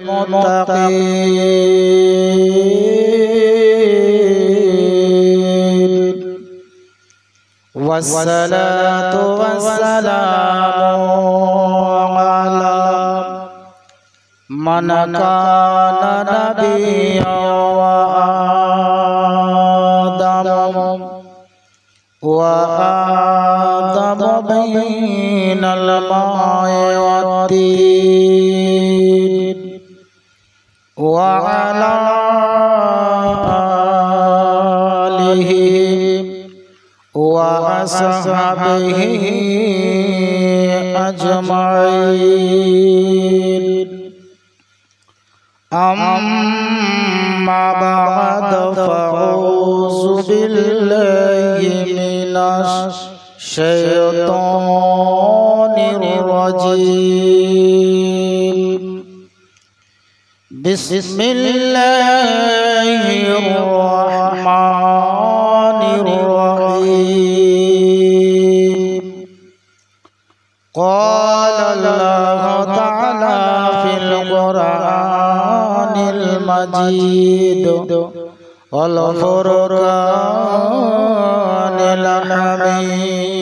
للمتقين والصلاة والسلام على من كان نبيا وآدم بين الماء والطين وعلى آله وأصحابه أجمعين أما بعد فأعوذ بالله من الشيطان الرجيم بسم الله الرحمن الرحيم قال الله تعالى في القرآن المجيد والفرقان الحميد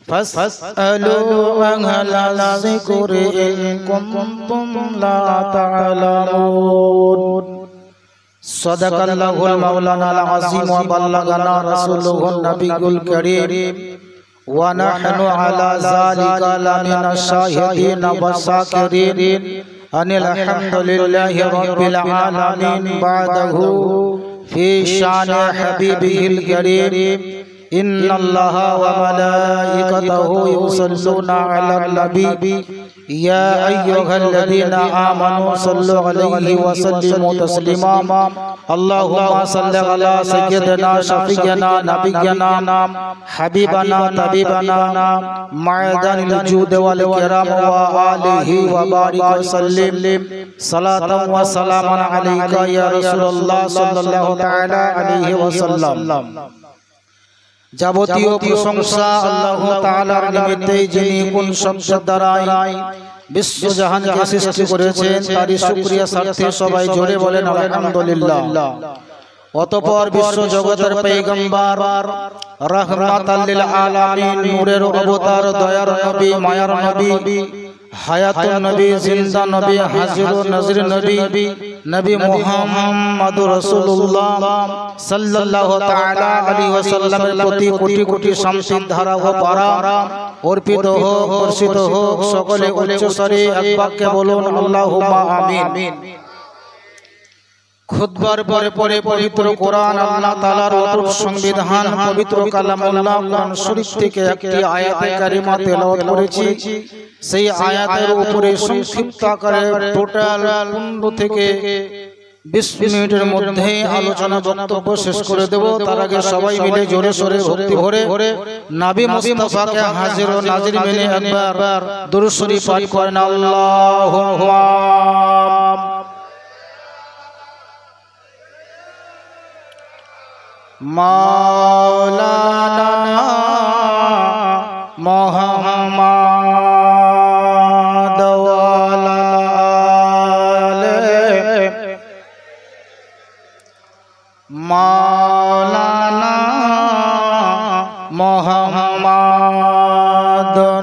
فاسألوا أهل الذكر إن كنتم لا تعلمون صدق الله المولانا العظيم وبلغنا رسوله النبي الكريم ونحن على ذلك لمن الشاهدين والشاكرين أن الحمد لله رب العالمين بعده في شان حبيبه الكريم إن الله وملائكته يصلون على النبي يا أيها الذين آمنوا صلوا عليه وسلموا تسليما اللهم صل على سيدنا شفيعنا نبينا حبيبنا طبيبنا معدن الجود والكرام وآله وبارك وسلم صلاة وسلاما عليك يا رسول الله صلى الله تعالى عليه وسلم যাবতীয় প্রশংসা আল্লাহ তাআলার নিমিত্তে যিনি কোন শব্দ দ্বারাই বিশ্বজাহানকে সৃষ্টি করেছেন তারই শুকরিয়া স্বার্থে সবাই জোরে বলেন আলহামদুলিল্লাহ। অতঃপর বিশ্ব জগতের পয়গম্বর রাহমাতাল লিল আলামিন নূরের অবতার দয়ার নবী মায়ার নবী হায়াতুন নবী জিন্দা নবী হাজিরুন নাজির নবী নবী মুহাম্মদুর রাসূলুল্লাহ সাল্লাল্লাহু তাআলা আলাইহি ওয়াসাল্লামের প্রতি কোটি কোটি শামসিদ ধারা ও পারা অর্পিত হোক বর্ষিত হোক সকলে উচ্চ স্বরে এক বাক্যে বলুন আল্লাহুম্মা আমিন। খুতবার পরে পরে পবিত্র কোরআন আল্লাহ তাআলার অটুট সংবিধান পবিত্র কালামুল্লাহ কোরআন শরীফ থেকে একটি আয়াতে কারিমা তেলাওয়াত করেছি। সেই আয়াতের উপরে সংক্ষিপ্ত আকারে টোটাল 15 থেকে 20 মিনিটের মধ্যে আলোচনা বক্তব্য শেষ করে দেব। তার আগে সবাই মিলে জোরে সোরে ভক্তি ভরে নবী মুস্তাফাকে হাজির ও নাজির মেনে একবার দুরূদ শরীফ পাঠ করেন আল্লাহুম্মা মাওলানা মুহাম্মদ ওয়ালা আলে মাওলানা মুহাম্মদ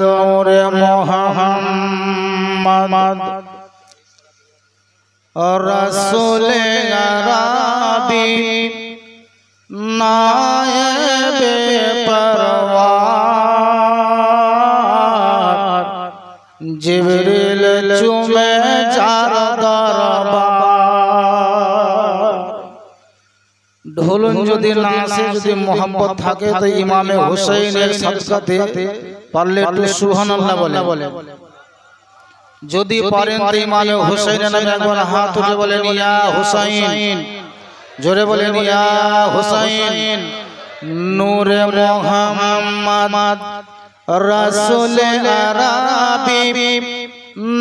নূরে মুহাম্মদ রাসূলে আরবি নায়েবে পরওয়ার জিবরিল চুমে চার দরবার। ঢোলন যদি না আসে, যদি মোহাম্মত থাকে তো ইমামে হুসাইনের সাদকাতে পারলে একটু সুবহানাল্লাহ বলে। যদি পারেন তো ইমামে হুসাইনের নামে একবার হাত উঠে বলেন ইয়া হুসাইন, জোরে বলেন ইয়া হুসাইন। নূরে মুহাম্মদ রাসূলে আরবি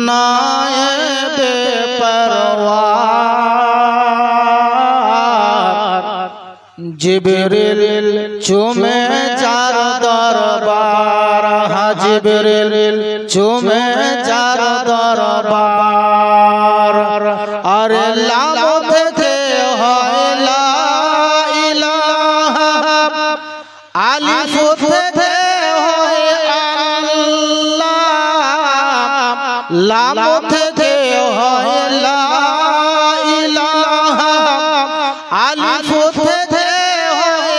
নায়েবে পরওয়ার জিবরিল চুমে চার দরবার হাজির জিবরিল চুমে যার দরবার আরে লাম থেকে হয় লা ইলাহা আলিফ থেকে হয় আল্লাহ লাম থেকে হয় লা ইলাহা আলিফ থেকে হয়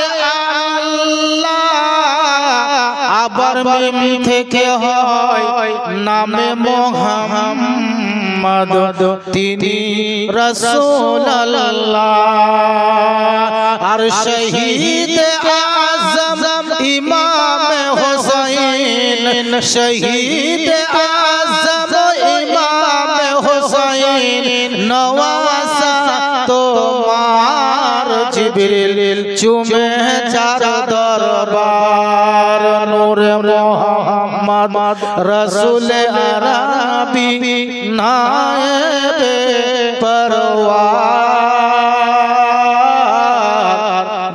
আল্লাহ আবার মিম থেকে হয় নামে মুহাম্মদ তিনি রাসূলুল্লাহ আর শহীদ আজম ইমাম হুসাইন শহীদ আজম ইমাম হুসাইন নওয়াসা তোমার জিবরিল চুমে যার দরবার নূরে মুহাম্মদ রাসূল আরবি নায়েবে পরওয়ার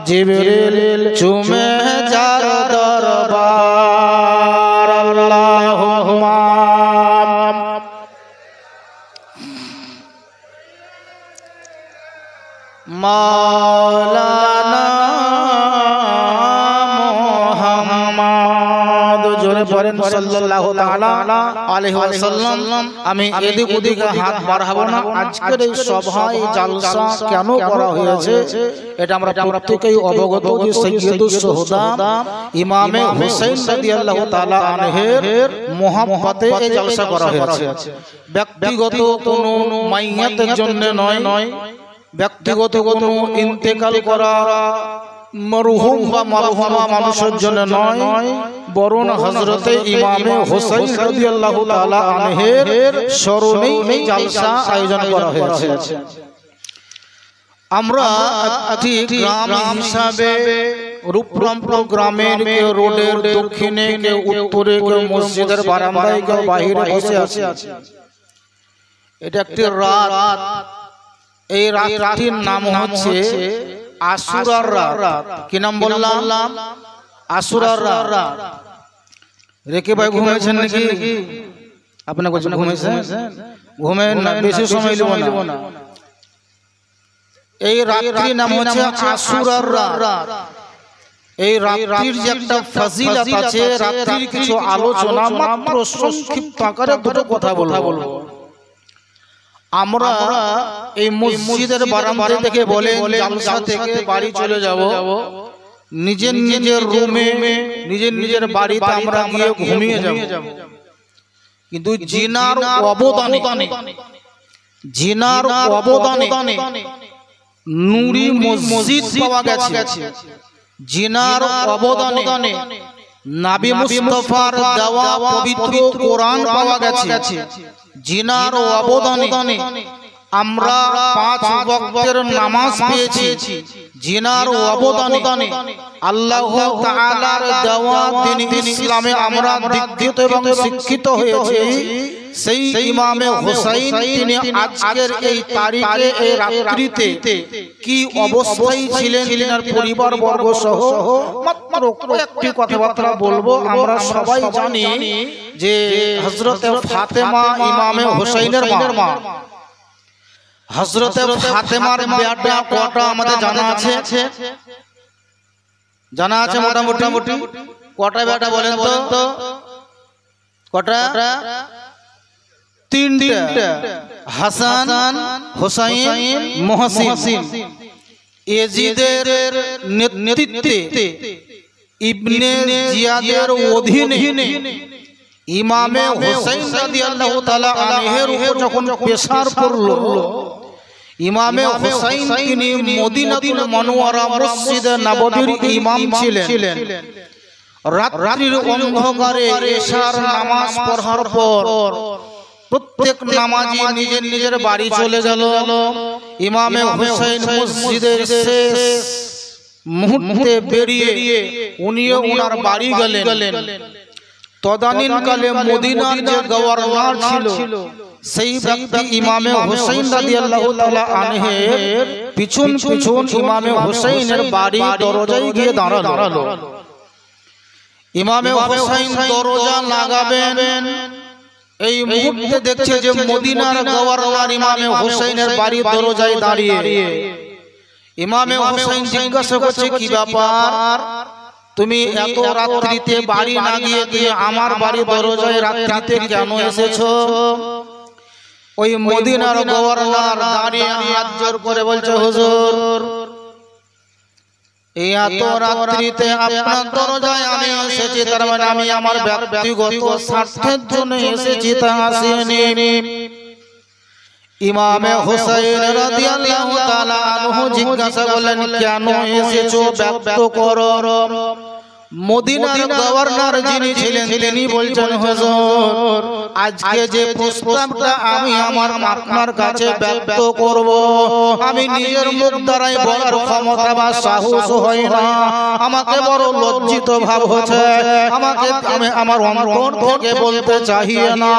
জিবরিল চুমে যার দরবার আল্লাহুম্মা মাওলানা মুহাম্মদ জোরে পড়েন সাল্লাল্লাহু তাআলা আলাইহি ওয়াসাল্লাম। আমি এদিক ওদিক হাত বাড়াবো না। আজকের এই সভায় জালসা কেন করা হয়েছে এটা আমরা প্রত্যেকেই অবগত যে সাইয়্যিদুস শুহাদা ইমামে হুসাইন রাদিয়াল্লাহু তাআলা আনহুর মুহাব্বতে এই জালসা করা হয়েছে। ব্যক্তিগত কোনো মাইয়াতের জন্য নয়, ব্যক্তিগত কোনো ইন্তেকাল করা মরহুম বা মারহুমা মানুষের জন্য নয়, বরং হযরতে ইমামে হুসাইন রাদিয়াল্লাহু তাআলা আনহুর স্মরণে এই জালসা আয়োজন করা হয়েছে। আমরা একটি গ্রাম হিসাবে রূপরামপুর গ্রামের কেউ রোডের দক্ষিণে, কেউ উত্তরে, কেউ মসজিদের বারান্দায়, কেউ বাইরে বসে আছে। এটা একটি রাত। এই রাতটির নাম হচ্ছে আশুরার রাত। কি নাম বললাম? আশুরার রাত। রেখে ভাই ঘুমিয়েছেন নাকি? আপনি বলছেন ঘুমিয়েছেন? ঘুমেন না, বেশি সময় লিব না। এই রাতটির নাম হচ্ছে আশুরার রাত। এই রাতটির যে একটা ফজিলত আছে, রাতটির কিছু আলোচনা মাত্র সংক্ষিপ্ত আকারে দুটো কথা বলবো। আমরা এই মসজিদের বারান্দা থেকে বলে জালসা থেকে বাড়ি চলে যাব, নিজের নিজের রুমে, নিজের নিজের বাড়িতে আমরা গিয়ে ঘুমিয়ে যাব। কিন্তু জিনার অবদানে নূরি মসজিদ পাওয়া গেছে। জিনার অবদানে নবী মুস্তাফার দেওয়া পবিত্র কোরআন পাওয়া গেছে। জিনার অবদানে আমরা 5 ওয়াক্তের নামাজ পেয়েছি। জিনার অবদানে আল্লাহ তাআলার দেওয়া দ্বীন ইসলামে আমরা দীক্ষিত এবং শিক্ষিত হয়েছি। সেই ইমামে হুসাইন তিনি আজকের এই তারিখে, এই রাত্রিতে কি অবস্থায় ছিলেন, তিনার পরিবার বর্গ সহ মাত্র একটি কথাবার্তা বলবো। আমরা সবাই জানি যে হযরতে ফাতেমা ইমামে হুসাইনের মা। হযরতে ফাতেমার বেটা কটা আমাদের জানা আছে? জানা আছে মোটামুটি? কটা বেটা বলেন তো? কটা? 3টা। হাসান, হুসাইন, মুহসিন। ইয়াজিদের নেতৃত্বে ইবনে জিয়াদের অধীনে ইমামে হুসাইন রাদিয়াল্লাহু তাআলা আনহুর উপর যখন প্রেসার পড়লো, ইমামে হুসাইন তিনি মদিনাতুল মুনাওয়ারা মসজিদে নববীর ইমাম ছিলেন। রাত্রির অন্ধকারে ইশার নামাজ পড়ার পর প্রত্যেক নামাজি নিজের নিজের বাড়ি চলে গেল। ইমামে হুসাইন মসজিদের শেষ মুহূর্তে বেরিয়ে উনিও ওনার বাড়ি গেলেন। তদানীনকালে মদিনার যে গভর্নর ছিল, সেই ব্যক্তি ইমামে হুসাইন রাদিয়াল্লাহু তাআলা আনহুর পিছন পিছন ইমামে হুসাইনের বাড়ি দরজায় গিয়ে দাঁড়ালো। ইমামে হুসাইন দরজা লাগাবেন, এই মুহূর্তে দেখছে যে মদিনার গভর্নর ইমামে হুসাইনের বাড়ির দরজায় দাঁড়িয়ে। ইমামে হুসাইন জিজ্ঞাসা করছে, কি ব্যাপার, তুমি এত রাত্রিতে বাড়ি না গিয়ে তুমি আমার বাড়ির দরজায় রাত্রিতে কেন এসেছো? ওই মদিনার গভর্নর দাঁড়িয়ে হাত জোর করে বলছে, হুজুর এই এত রাত্রিতে আপনার দরজায় আমি এসেছি, তার মানে আমি আমার ব্যক্তিগত স্বার্থের জন্য এসেছি, তা আসিনি। ইমামে হুসাইন রাদিয়াল্লাহু তাআলা আনহু জিজ্ঞাসা করলেন, কেন এসেছো ব্যক্ত করো। মদিনার গভর্নর যিনি ছিলেন তিনি বলছেন, হুজুর আজকে যে প্রস্তাবটা আমি আপনার কাছে ব্যক্ত করব, আমি নিজের মুখ দ্বারাই বলার ক্ষমতা বা সাহস হয় না, আমাকে বড় লজ্জিত ভাব হচ্ছে, আমি আমার অন্তর থেকে বলতে চাই না।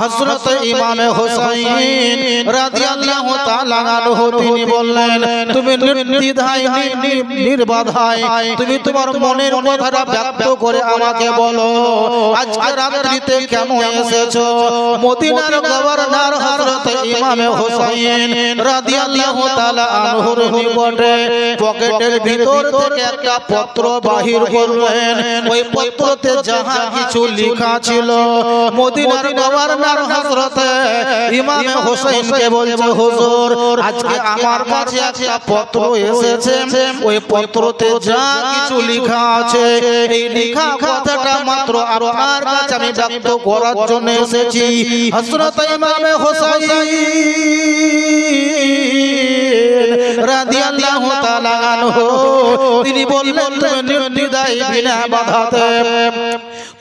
হযরত ইমামে হুসাইন রাদিয়াল্লাহু তাআলা আনহু তিনি বললেন, তুমি নির্দ্বিধায় নির্বাধায় তুমি তোমার মনের কথা ব্যক্ত করে আমাকে বলো, আজকে রাত্রিতে কেন এসেছো? মদিনার গভর্নর হযরত ইমামে হুসাইন রাদিয়াল্লাহু তাআলা আনহুর নিকটে পকেটের ভিতর থেকে একটা পত্র বাহির করলেন। ওই পত্রতে যাহা কিছু লেখা ছিল, মদিনার গভর্নর হযরত ইমামে হুসাইনকে বলছে, হুজুর আজকে আমার কাছে একটা পত্র এসেছে, ওই পত্রতে যা কিছু লেখা আছে এই লেখা কথাটা মাত্র আপনার কাছে আমি ব্যক্ত করার জন্য এসেছি। হযরত ইমামে হুসাইন রাদিয়াল্লাহু তাআলা আনহু তিনি বললেন, তুমি নির্দ্বিধায় বিনা বাধাতে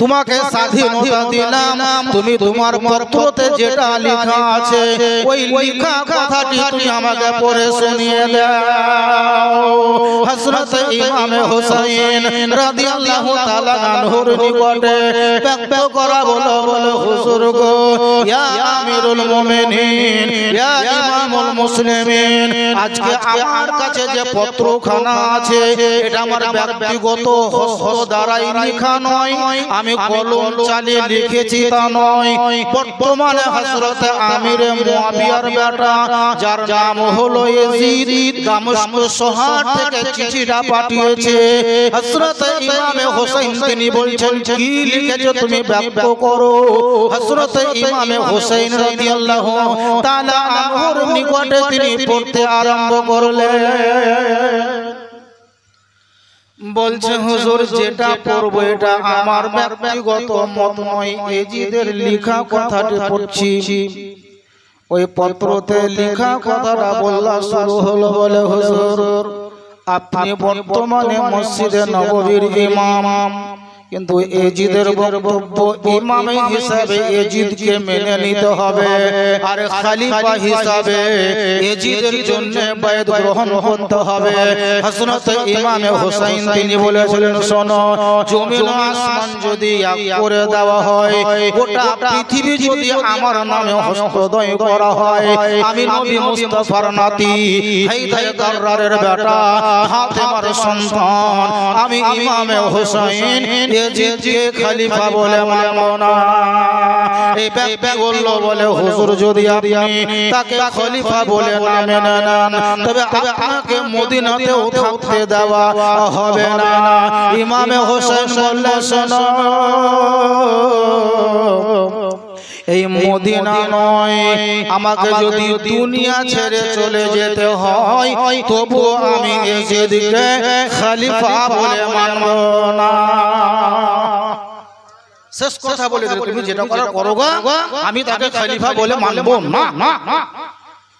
তোমাকে স্বাধীনতা দিলাম, তুমি তোমার পত্রতে যেটা লেখা আছে ওই লেখা কথাটি তুমি আমাকে পড়ে শুনিয়ে দাও। হযরত ইমামে হুসাইন রাদিয়াল্লাহু তাআলা আনহুর নিকটে ব্যক্ত করা বলো, হুজুর গো, ইয়া আমিরুল মুমিনিন, ইয়া ইমামুল মুসলিমিন, আজকে আমার কাছে যে পত্রখানা আছে এটা আমার ব্যক্তিগত হস্ত দ্বারাই লেখা নয়, আমি কলম চালিয়ে লিখেছি তা নয়। বর্তমানে হযরত আমির মুয়াবিয়ার বেটা যার নাম হলো ইয়াজিদ দামেস্ক শহর থেকে চিঠিটা পাঠিয়েছে। হযরত ইমামে হুসাইন তিনি বলছেন, কি লিখেছো তুমি ব্যক্ত করো। হযরত ইমামে হুসাইন রাদিয়াল্লাহু তাআলা আনহুর নিকটে তিনি পড়তে আরম্ভ করলেন। বলছে, হুজুর যেটা পড়ব এটা আমার ব্যক্তিগত মত নয়, ইয়াজিদের লেখা কথাটি পড়ছি। ওই পত্রতে লেখা কথাটা বলা শুরু হলো, বলে হুজুর আপনি বর্তমানে মসজিদে নববীর ইমাম, কিন্তু ইয়াজিদের বক্তব্য ইমাম হিসাবে ইয়াজিদকে মেনে নিতে হবে, আর খলিফা হিসাবে ইয়াজিদের জন্য বায়াত গ্রহণ করতে হবে। হযরত ইমামে হুসাইন তিনি বলেছিলেন, শোনো, জমিন আসমান যদি এক করে দেওয়া হয়, গোটা পৃথিবী যদি আমার নামে হস্তদয় করা হয়, আমি নবী মুস্তাফার নাতি হায়দারের বেটা ফাতেমার সন্তান আমি ইমামে হুসাইন ইয়াজিদকে খলিফা বলে মানব না। এই ব্যক্তি বলল, বলে হুজুর যদি আপনি তাকে খলিফা বলে না মেনে নেন, তবে আপনাকে মদিনাতেও থাকতে দেওয়া হবে না। ইমামে হুসাইন বললেন, শোনো, এই মদিনা নয়, আমাকে যদি দুনিয়া ছেড়ে চলে যেতে হয় তবু আমি ইয়াজিদকে খলিফা বলে মানব না। শেষ কথা বলে দিল, তুমি যেটা করার করো গো, আমি তাকে খলিফা বলে মানব না।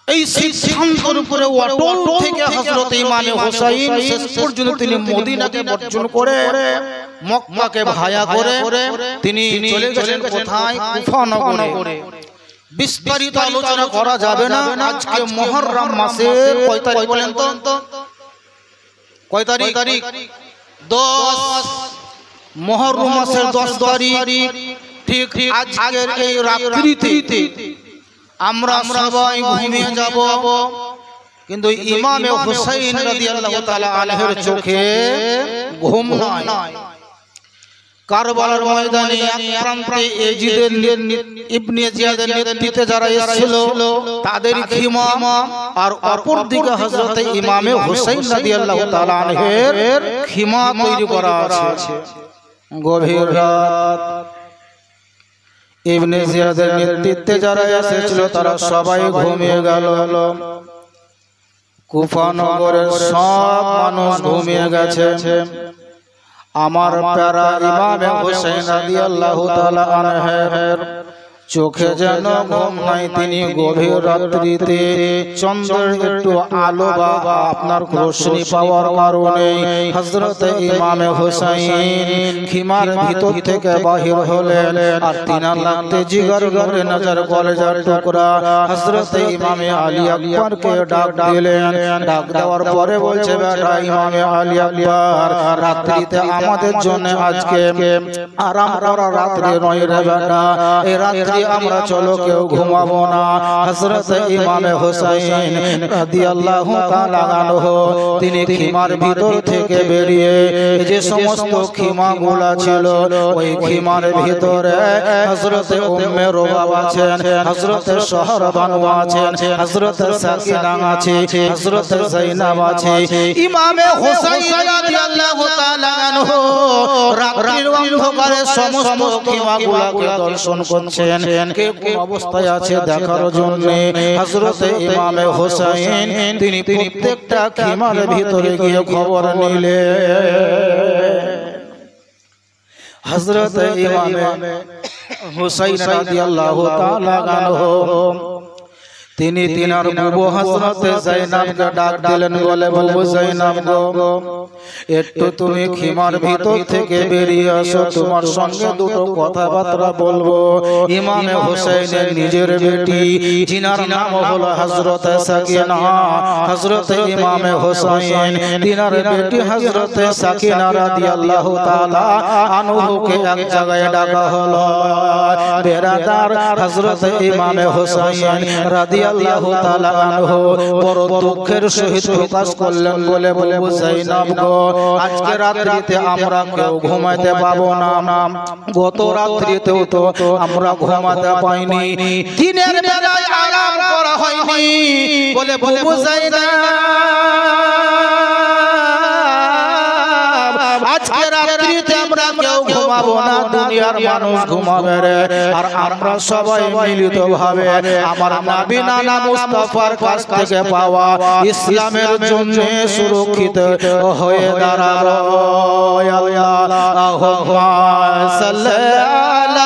এই সিদ্ধান্তের উপরে অটল থেকে হযরত ইমামে হুসাইন শেষ পর্যন্ত তিনি মদিনাকে বর্জন করে মক্কাকে ভায়া করে তিনি চলে গেলেন কোথায়? কুফা নগরে। বিস্তারিত আলোচনা করা যাবে না। আজকে মুহররম মাসের কয় তারিখ বলেন তো? কয় তারিখ? 10 মুহররম মাসের 10 তারিখ। ঠিক আজকের এই রাত্রিতে আমরা সবাই ঘুমিয়ে যাব, কিন্তু ইমামে হুসাইন রাদিয়াল্লাহু তাআলা আনহুর চোখে ঘুম নাই। কারবালার ময়দানে এক প্রান্তে ইয়াজিদের ইবনে জিয়াদের নেতৃত্বে যারা এসেছিল তাদের খিমা, আর অপর দিকে হযরত ইমামে হুসাইন রাদিয়াল্লাহু তাআলা আনহুর খিমা তৈরি করা আছে। গভীর রাত, ইবনে জিয়াদের নেতৃত্বে যারা এসেছিল তারা সবাই ঘুমিয়ে গেল। কুফা নগরের সব মানুষ ঘুমিয়ে গেছে। আমার প্যারা ইমামে হুসাইন রাদিয়াল্লাহু তাআলা আনহুর চোখে যেন ঘুম নাই। তিনি গভীর রাত্রিতে চন্দ্রের একটু আলো বা আপনার রোশনি পাওয়ার কারণে হযরত ইমামে হুসাইন খিমার ভিতর থেকে বাহির হলেন, আর তিনার লাগতে জিগর করে নজর কলেজার টুকরা হযরত ইমামে আলী আকবরকে ডাক দিলেন। ডাক দেওয়ার পরে বলছে, বেটা ইমামে আলী আকবর, রাত্রিতে আমাদের জন্য আজকে আরাম করা রাত্রি নয় রে বেটা, এই রাত্রি আমরা চলো কেউ ঘুমাবো না। হযরত ইমামে হুসাইন রাদিয়াল্লাহু তাআলা আনহু তিনি খিমার ভিতর থেকে বেরিয়ে যে সমস্ত খিমাগুলা ছিল ওই খিমার ভিতরে হযরত উম্মে রুবাব আছেন, হযরত শহরবানু আছেন, হযরত সাকিনা আছে, হযরত যায়েনাব আছে। ইমামে হুসাইন রাদিয়াল্লাহু তাআলা আনহু রাত্রির অন্ধকারে সমস্ত খিমাগুলাকে দর্শন করছেন, কে কোন অবস্থায় আছে দেখার জন্য। হযরত ইমামে হুসাইন তিনি প্রত্যেকটা খিমার ভিতরে গিয়ে খবর নিলেন। হযরত ইমামে হুসাইন রাদিয়াল্লাহু তাআলা আনহু তিনি তিনার বুবু হযরত যায়েনাবকে ডাক দিলেন, বলে বুবু যায়েনাব গো, একটু তুমি খিমার ভিতর থেকে বেরিয়ে আসো, তোমার সঙ্গে দুটো কথাবার্তা বলবো। ইমামে হুসাইনের নিজের বেটি যিনার নাম হলো হযরত সাকিনা, হযরত ইমামে হুসাইন তিনার বেটি হযরত সাকিনা রাদিয়াল্লাহু তাআলা আনহুকে এক জায়গায় ডাকা হলো। বেরাদার হযরত ইমামে হুসাইন রাদিয়াল্লাহু তাআলা আনহু বড় দুঃখের সহিত প্রকাশ করলেন, বলে বুবু যায়েনাব গো, আজকে রাত্রিতে আমরা কেউ ঘুমাতে পাবো না। গত রাত্রিতেও তো আমরা ঘুমাতে পাইনি, দিনের বেলায় আরাম করা হয়নি, বলে বুবু যায়েনাব আজকে রাত্রিতে আমরা কেউ ঘুমাবো না, দুনিয়ার মানুষ ঘুমাবে রে, আর আমরা সবাই মিলিত ভাবে আমার নবী নানা মুস্তাফার কাছ থেকে পাওয়া ইসলামের জন্য সুরক্ষিত হয়ে দাঁড়াবো। আল্লাহুম্মা সাল্লি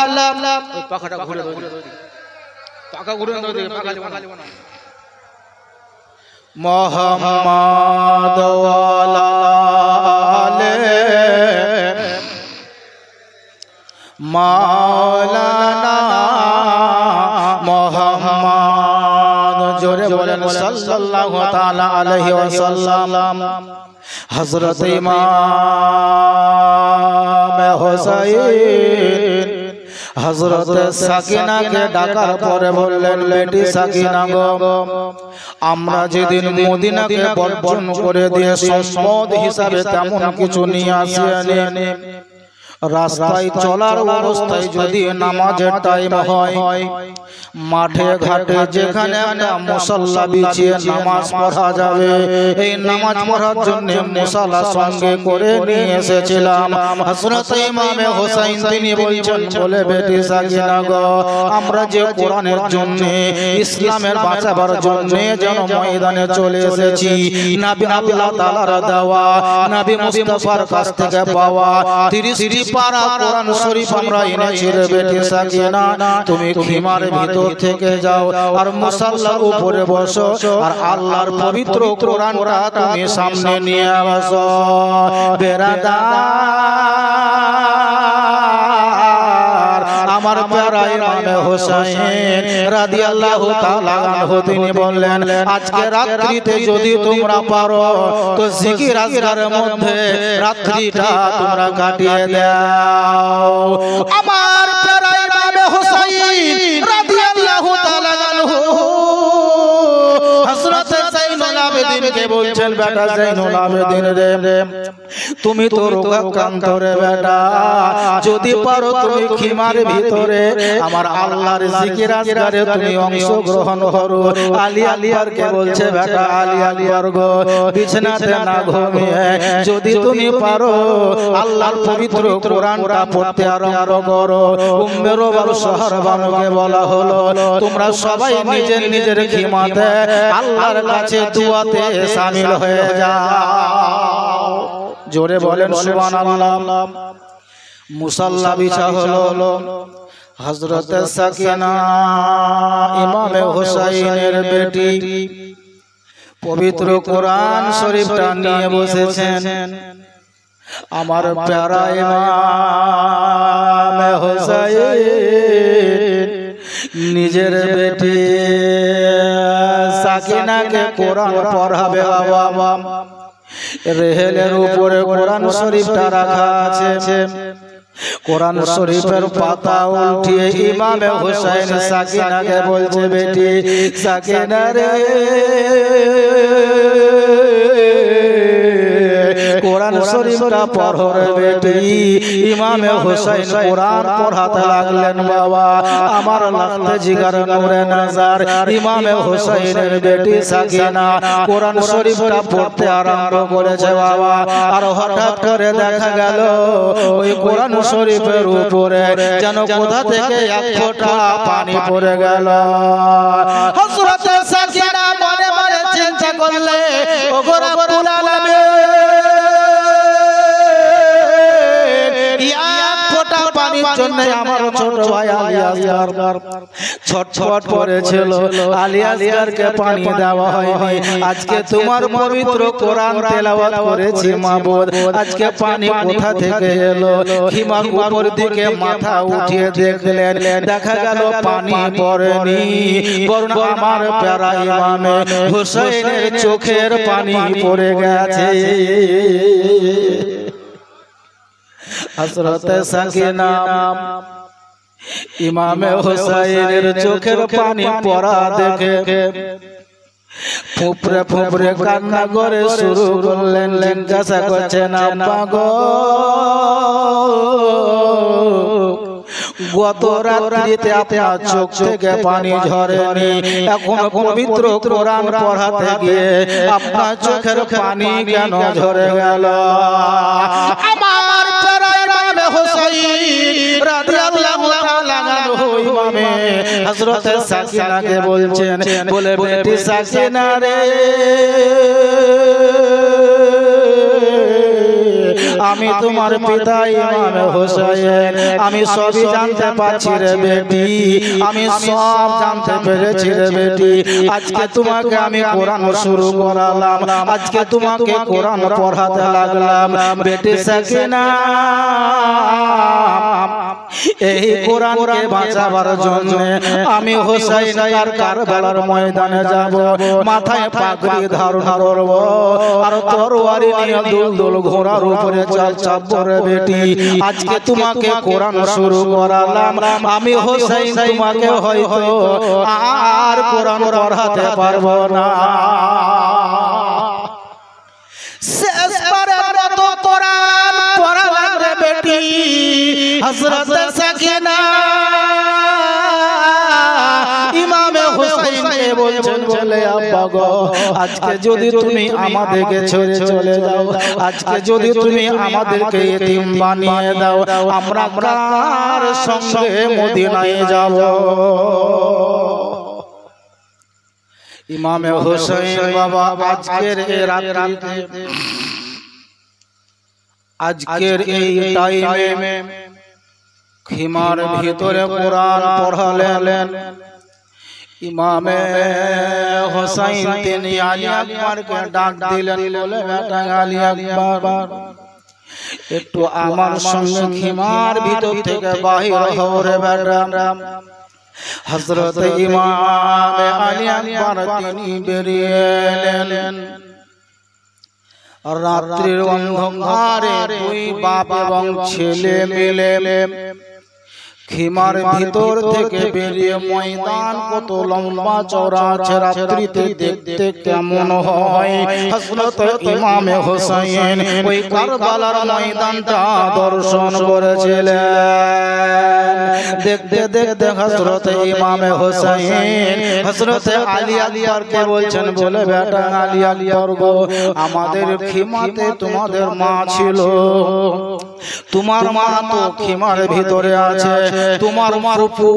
আলা পাখাটা ঘুরে দাও, পাখা ঘুরে দাও, পাখা যাবে না। মুহাম্মদ ওয়ালা আলে মাওলানা মুহাম্মদ, জোরে বলেন সাল্লাল্লাহু তাআলা আলাইহি ওয়াসাল্লাম। হযরত ইমামে হুসাইন হযরত সাকিনাকে ডাকার পরে বললেন, বেটি সাকিনা গো, আমরা যেদিন মদিনাকে বর্জন করে দিয়ে সম্পদ হিসাবে তেমন কিছু নিয়ে আসিনি, রাস্তায় চলার অবস্থায় যদি নামাজের টাইম হয়, মাঠে ঘাটে যেখানে একটা মুসাল্লা বিছিয়ে নামাজ পড়া যাবে, এই নামাজ পড়ার জন্য মুসাল্লা সঙ্গে করে নিয়ে এসেছিলাম। হযরত ইমামে হুসাইন তিনি বলছেন, বলে বেটি সাকিনা গো, আমরা যে কোরআনের জন্য ইসলামের বাঁচাবার জন্য যেন ময়দানে চলে এসেছি, নবী আল্লাহ তাআলার দেওয়া নবী মুস্তাফার কাছ থেকে পাওয়া 30টি পারা কোরআন শরীফ আমরা এনেছি রে বেটি সাকিনা, তুমি খিমার ভিতর থেকে যাও আর মুসাল্লার উপরে বসো, আর আল্লাহর পবিত্র কোরআনটা তুমি সামনে নিয়ে আসো। বেরাদার আমার প্যারা ইমামে হুসাইন রাদিয়াল্লাহু তাআলা আনহু তিনি বললেন, আজকে রাত্রিতে যদি তোমরা পারো তো জিকির আজকারের মধ্যে রাত্রিটা তোমরা কাটিয়ে দাও। আমার প্যারা ইমামে হুসাইন রাদিয়াল্লাহু তাআলা আনহু হযরত যায়েনুল আবেদিনকে বলছেন, বেটা যায়েনুল আবেদিন রে, তুমি তো রোগাক্রান্ত রে বেটা, যদি পারো তুমি খিমার ভিতরে আমার আল্লাহর জিকির আজকারে তুমি অংশগ্রহণ করো। আলী আকবরকে বলছে বেটা আলী আকবর গো, বিছানাতে না ঘুমিয়ে যদি তুমি পারো আল্লাহর পবিত্র কোরআনটা পড়তে আরম্ভ করো। উম্মে রুবাল শহর বানুকে বলা হলো তোমরা সবাই নিজের নিজের খিমাতে আল্লাহর কাছে দুয়াতে শামিল হয়ে যাও। জোরে বলেন সুবহানাল্লাহ। মুসাল্লা বিছা হলো। হযরত সাকিনা ইমাম হুসাইনের বেটি পবিত্র কোরআন শরীফটা নিয়ে বসেছেন। আমার প্যারা ইমাম হুসাইন নিজের বেটি সাকিনাকে কোরআন পড়াবে। বাবা রেহেলের উপরে কোরআন শরীফটা রাখা আছে। কোরআন শরীফের পাতা উল্টিয়ে ইমাম হুসাইন সাকিনাকে বলছে বেটি সাকিনা রে, কোরআন শরীফটা পড়ো রে বেটি। ইমাম হুসাইন কোরআন পড়াতে লাগলেন। বাবা আমার লাগতে জিগার নূরে নজর ইমাম হুসাইনের বেটি সাকিনা কোরআন শরীফটা পড়তে আরম্ভ করেছে। বাবা আর হঠাৎ করে দেখা গেল ওই কোরআন শরীফের উপরে যেন কোথা থেকে এক ফোঁটা পানি পড়ে গেল। হযরত সাকিনা মনে মনে চিন্তা করলে ওগো রব্বুল আলামিন, পানির জন্য আমার ছোট ভাই আলী আসগর ছটফট করেছিল। আলী আসগরকে পানি দেওয়া হয়নি। আজকে তোমার পবিত্র কোরআন তেলাওয়াত করেছি মাবুদ, আজকে পানি কোথা থেকে এলো? খিমার উপর দিকে মাথা উঠিয়ে দেখলেন, দেখা গেল পানি পড়েনি, বরং আমার প্যারা ইমাম হুসাইনের চোখের পানি পড়ে গেছে। হযরত সাকিনা ইমাম হুসাইনের চোখের পানি পড়া দেখে ফুপরে ফুপরে কান্না করে শুরু করলেন। জিজ্ঞাসা করছেন আব্বা গো, গত রাত্রিতে আপনার চোখ থেকে পানি ঝরেনি, এখন পবিত্র কোরআন পড়াতে গিয়ে আপনার চোখের পানি কেন ঝরে গেল? আমার প্যারা ইমাম হুসাইন রাদিয়াল্লাহু তাআলা আনহু ইমামে হযরত সাকিনাকে বলছেন, বলে বেটি সাকিনা রে, আমি তোমার পিতা ইমাম হুসাইন, আমি সবই জানতে পারছি রে বেটি, আমি সব জানতে পেরেছি রে বেটি। আজকে তোমাকে আমি কোরআন শুরু করালাম, আজকে তোমাকে কোরআন পড়াতে লাগলাম। বেটি সাকিনা, এই কোরআনকে বাঁচাবার জন্য আমি হুসাইন আর কারবালার ময়দানে যাব, মাথায় পাগড়ি ধারণ করব, আর তরবারি নিয়ে দুলদুল ঘোড়ার উপরে চাপবো রে বেটি। আজকে তোমাকে কোরআন শুরু করালাম, আমি হুসাইন তোমাকে হয়তো আর কোরআন পড়াতে পারবো না। শেষবারের মতো কোরআন পড়ালাম রে বেটি। হযরত সাকিনা ইমাম হুসাইনকে বলছেন, বলে আব্বা গো, আজকে যদি তুমি আমাদেরকে ছেড়ে চলে যাও, আজকে যদি তুমি আমাদেরকে এতিম বানিয়ে দাও, আমরা কার সঙ্গে মদিনায় যাব? ইমাম হুসাইন বাবা আজকের এই রাতে, আজকের এই টাইমে খিমার ভিতরে কোরআন পড়ালেন। ইমামে হুসাইন তিনি আলী আকবরকে ডাক দিলেন, বলে বেটা আলী আকবর, একটু আমার সঙ্গে খিমার ভিতর থেকে বাহির হও রে বেটা। হযরত ইমাম আলী আকবর তিনি বেরিয়ে এলেন। রাত্রির অন্ধকারে দুই বাপ এবং ছেলে মিলে খিমার ভিতর থেকে বেরিয়ে ময়দান কত লম্বা চওড়া আছে, রাত্রিতে দেখতে কেমন হয়। হযরত ইমামে হোসেন ওই কারবালার ময়দানটা দর্শন করেছিলেন। দেখতে দেখতে হযরত ইমামে হোসেন হযরত আলী আকবরকে বলছেন, বলে বেটা আলী আকবর গো, আমাদের খিমাতে তোমাদের মা ছিল, তোমার মা তো খিমার ভিতরে আছে, তোমার ফুফু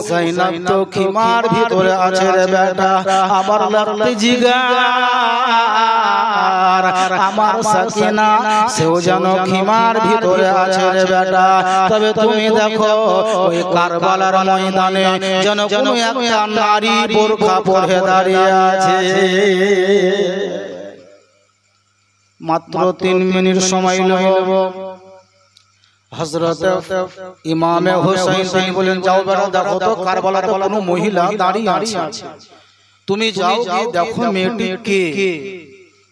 যায়েনব তো খিমার ভিতরে আছে রে বেটা। আবার লাগতে জিগার আমার সাকিনা সেও যেন খিমার ভিতরে আছে রে বেটা। তবে তুমি দেখো ওই কারবালার ময়দানে যেন কোনো একটা নারী বোরকা পরে দাঁড়িয়ে আছে। মাত্র 3 মিনিট সময় নেব। হযরত ইমামে হোসেন তিনি বলেন, যাও বেটা দেখো তো কারবালাতে কোনো মহিলা দাঁড়িয়ে আছে, তুমি যাও গিয়ে দেখো মেয়েটি কে,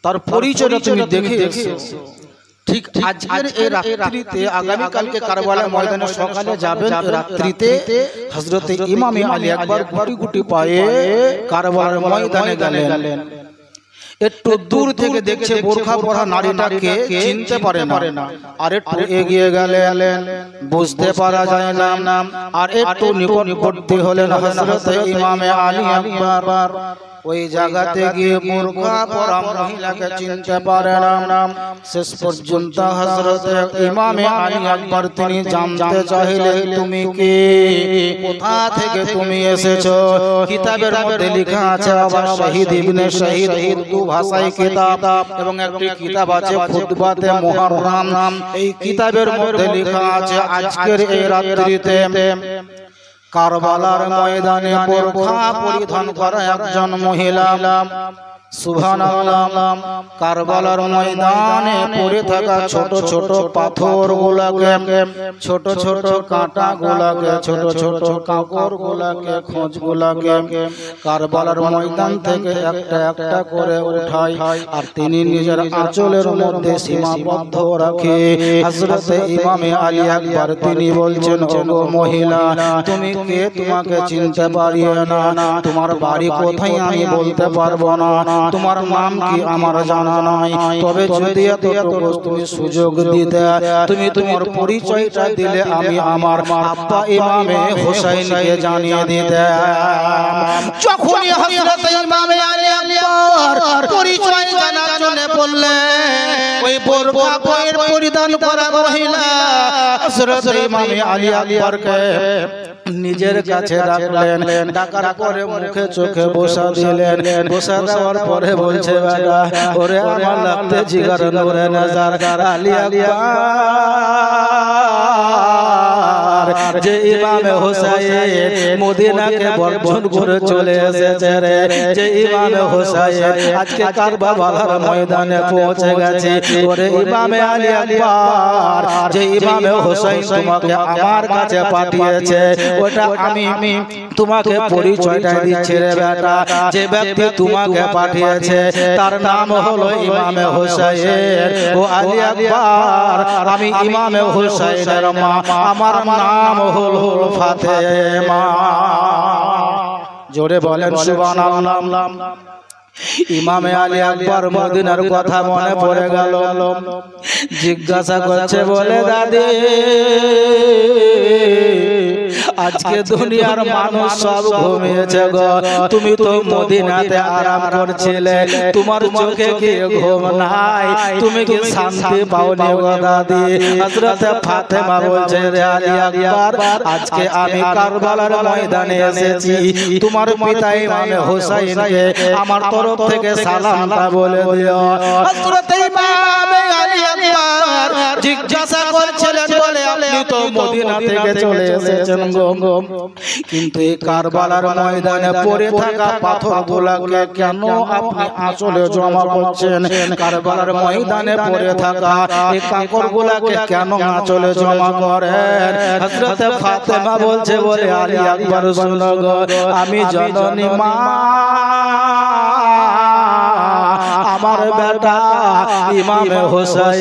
তার পরিচয়টা তুমি দেখে এসো। ঠিক আজকের এই রাত্রিতে, আগামী কালকে কারবালার ময়দানে সকালে যাবেন, রাত্রিতে হযরত ইমামে আলী আকবর গুটি গুটি পায়ে কারবালার ময়দানে গেলেন। একটু দূর থেকে দেখছে বোরখা পরা নারীটাকে চিনতে পারে না, আর একটু এগিয়ে গেলেন, বুঝতে পারা যায় না, আর একটু নিকটবর্তী হলেন হযরত ইমামে আলী আকবর। ওই জায়গাতে গিয়ে বোরখা পরা মহিলাকে চিনতে পারে না। শেষ পর্যন্ত হযরত ইমামে আলী আকবর তিনি জানতে চাইলেন, তুমি কে, কোথা থেকে তুমি এসেছো? কিতাবের মধ্যে লেখা আছে আবার শহীদ ইবনে শহীদ উর্দু ভাষায় কিতাব, এবং একটি কিতাব আছে খুতবাতে মুহররম। এই কিতাবের মধ্যে লেখা আছে আজকের এই রাত্রিতে কারবালার ময়দানে বোরখা পরিধান করা একজন মহিলা, সুবহানাল্লাহ, কারবালার ময়দানে পড়ে থাকা ছোট ছোট পাথর গুলাকে, ছোট ছোট কাঁটা গুলাকে, ছোট ছোট কাঁকর গুলাকে, খোঁজ গুলাকে কারবালার ময়দান থেকে একটা একটা করে উঠায়, আর তিনি নিজের আঁচলের মধ্যে সীমাবদ্ধ রাখে। হযরত ইমামে আলী আকবর তিনি বলছেন, ওগো মহিলা, তুমি কে, তোমাকে চিনতে পারি না, তোমার বাড়ি কোথায় আমি বলতে পারবো না, তোমার নাম কি আমার জানা নাই, তবে যদি এতটুকু তুমি সুযোগ দিতে, তুমি তোমার পরিচয়টা দিলে আমি আমার আব্বা ইমামে হোসেনকে জানিয়ে দিতাম। যখনই হযরত ইমামে আলী আকবর পরিচয় জানার জন্য বললেন, ওই বোরখা পরিধান করা মহিলা হযরত ইমামে আলী আকবরকে নিজের কাছে ডাকলেন, ডাকার পরে মুখে চোখে বসা দিলেন। বসা দেওয়ার পরে বলছে, বেটা ওরে আমার লাগতে জিগার নূরে নজর আলী আকবর, যে ইমামে হোসেন মদিনাকে বর্জন করে চলে এসেছে রে, যে ইমামে হোসেন আজকে কারবালার ময়দানে পৌঁছে গেছে, ওরে ইমামে আলী আকবর, যে ইমামে হোসেন তোমাকে আমার কাছে পাঠিয়েছে, ওটা আমি তোমাকে পরিচয়টা দিচ্ছি রে বেটা। যে ব্যক্তি তোমাকে পাঠিয়েছে তার নাম হলো ইমামে হোসেন। ও আলী আকবর, আমি ইমামে হোসেনের মা, আমার নাম হলো ফাতেমা। জোরে বলেন সুবহানাল্লাহ। ইমামে আলী আকবর মদিনার কথা মনে পড়ে গেল, জিজ্ঞাসা করছে, বলে দাদি আজকে দুনিয়ার মানুষ সব ঘুমিয়েছে গো, তুমি তো মদিনাতে আরাম করছিলে, তোমার চোখে কি ঘুম নাই, তুমি কি শান্তি পাওনি গো দাদি? হযরত ফাতেমা বলছে, রে আলী আকবর, আজকে আমি কারবালার ময়দানে এসেছি, তোমার পিতা ইমামে হোসেনকে আমার তরফ থেকে সালামটা বলে দিও। হযরত ইমামে আলী আকবর জিজ্ঞাসা করছিলেন, বলে আপনি তো মদিনা থেকে চলে এসেছেন গো, কিন্তু এই কারবালার ময়দানে পড়ে থাকা পাথরগুলোকে কেন আপনি আঁচলে জমা করছেন? কারবালার ময়দানে পড়ে থাকা এই কাঁকরগুলোকে কেন আঁচলে জমা করেন? হযরত ফাতেমা বলছে, বলে আলী আকবর শুনো গো, আমি জননী মা, আমার বেটা ইমামে হোসেন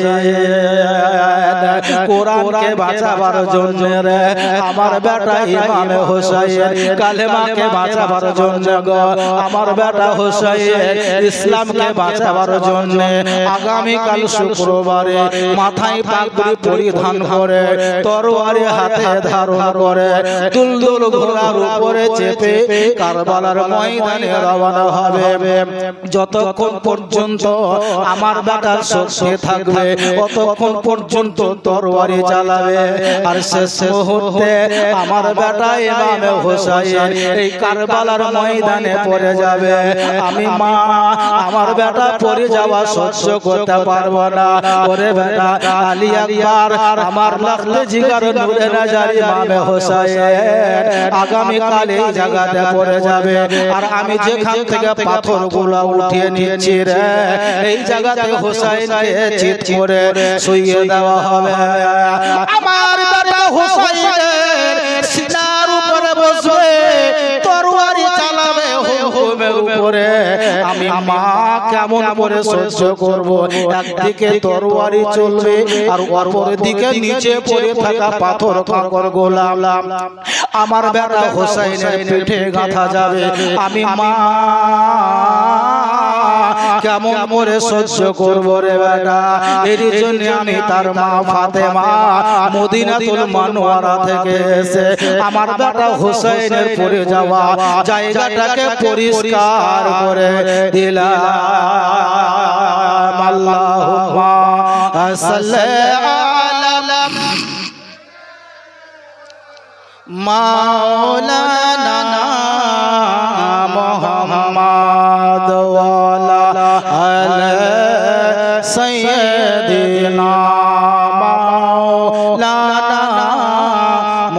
কোরআনকে বাঁচাবার জন্য রে আমার বেটা ইমাম হোসেন কালেমাকে বাঁচাবার জন্য গো আমার বেটা হোসেন ইসলামকে বাঁচাবার জন্য আগামী কাল শুক্রবারে মাথায় পাগড়ি পরিধান করে তরবারি হাতে ধারণ করে দুলদুল ঘোড়ার উপরে চেপে কারবালার ময়দানে রওনা হবে যতক্ষণ পর্যন্ত আমার বেটার শক্তি থাকবে ততক্ষণ পর্যন্ত তরবারি চালাবে আর শেষ মুহূর্তে আমার বেটা ইমাম হোসেন এই কারবালার ময়দানে পড়ে যাবে আমি মা আমার বেটা পড়ে যাওয়া সহ্য করতে পারবো না ওরে বেটা আলী আকবার আমার লাখে জিগার নূরে নজর ইমাম হোসেন আগামী কাল এই জায়গাতে পড়ে যাবে আর আমি যেখান থেকে পাথরগুলো উঠিয়ে নিয়েছি রে এই জায়গাতে হোসেনকে চিৎ করে শুইয়ে দেওয়া হবে আমার বেটা হোসেনের সিনার উপরে বসবে তরবারি চালাবে হুকুমের উপরে আমি মা কেমন করে সহ্য করব একদিকে তরবারি চলবে আর অপর দিকে নিচে পড়ে থাকা পাথর কাঁকর গোলাম আমার বেটা হোসেনের পিঠে গাঁথা যাবে আমি মা কেমন করে সহ্য করব রে বেটা এর জন্য আমি তার মা ফাতেমা মদিনাতুল মুনাওয়ারা থেকে এসে আমার বেটা হোসেনের পড়ে যাওয়া জায়গাটাকে পরিষ্কার করে দিলাম আল্লাহুম্মা সাল্লি আলা মাওলানা মুহাম্মদ ওয়া আলা সাইয়্যিদিনা মাওলানা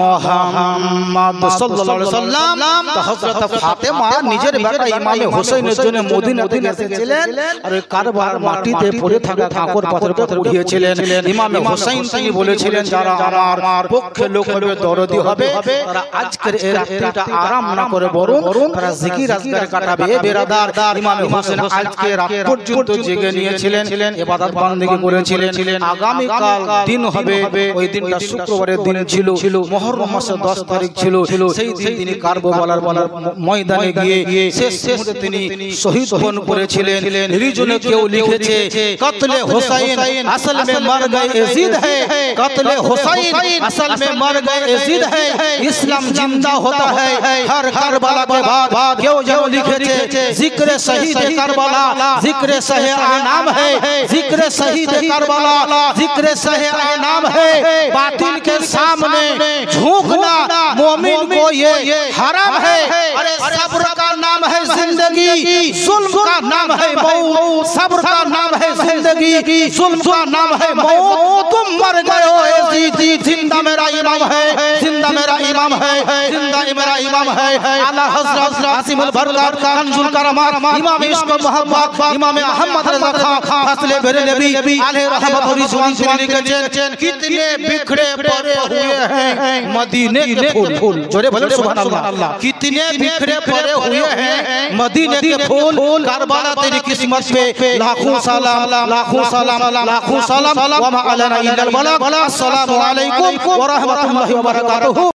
মুহাম্মদ সাল্লাল্লাহু আলাইহি ওয়াসাল্লাম তো হযরত ফাতেমা নিজের বেটা ইমাম হোসেনের জন্য মদিনাতে এসেছিলেন আর কারবালার মাটিতে পড়ে থাকা কাঁকর পাথরকে উঠিয়েছিলেন ইমাম হোসেন তিনি বলেছিলেন যারা আমার পক্ষে লোক হবে দরদি হবে তারা আজকের এই রাতটা আরাম না করে বরং তারা জিকির আজকার কাটাবে বেরাদার ইমাম হোসেন আজকে রাত পর্যন্ত জেগে নিয়েছিলেন ইবাদত বندگی করেছিলেন আগামী কাল দিন হবে ওই দিনটা শুক্রবারের দিন ছিল মুহররম মাসের 10 তারিখ ছিল সেই দিন তিনি কারবালার ময়দানে গিয়ে শেষ মুহূর্তে তিনি শহীদ হন করেছিলেন রিজনে কেউ লিখেছে কতলে হোসেন আসল মে মর গয়ে यजीद है कत्ले हुसैन असल में मर गए यजीद है इस्लाम जिंदा होता है हर करबला के बाद क्यों जो लिखे जिक्र शहीद करबला जिक्र सहे नाम है जिक्र शहीद करबला जिक्र सहे नाम है बातिल के सामने झुकना मोमिन को ये हराम है अरे सब्र का नाम है जिंदगी जुल्म का नाम है मौत सब्र का नाम है जिंदगी जुल्म का नाम है मौत तुम मर गए हो यजीद जिंदा मेरा इमाम है जिंदा मेरा इमाम है जिंदा मेरा इमाम है आला हजरत आसिमुल बरकत कंजुल करमात इमाम इश्क मोहब्बत इमाम मोहम्मद रजा खान फसले बेरे नबी अलैहि रहमत और रिजवान से लिखे कितने बिखरे पड़े हुए हैं मदीने के फूल जोरे बोलो सुभान अल्लाह कितने बिखरे पड़े हुए हैं मदीने के फूल करबला तेरी किस्मत पे लाखों सलाम लाखों सलाम लाखों सलाम व मा अलैना इल्लल बलाग अस्सलामु अलैकुम व रहमतुल्लाहि व बरकातुहू।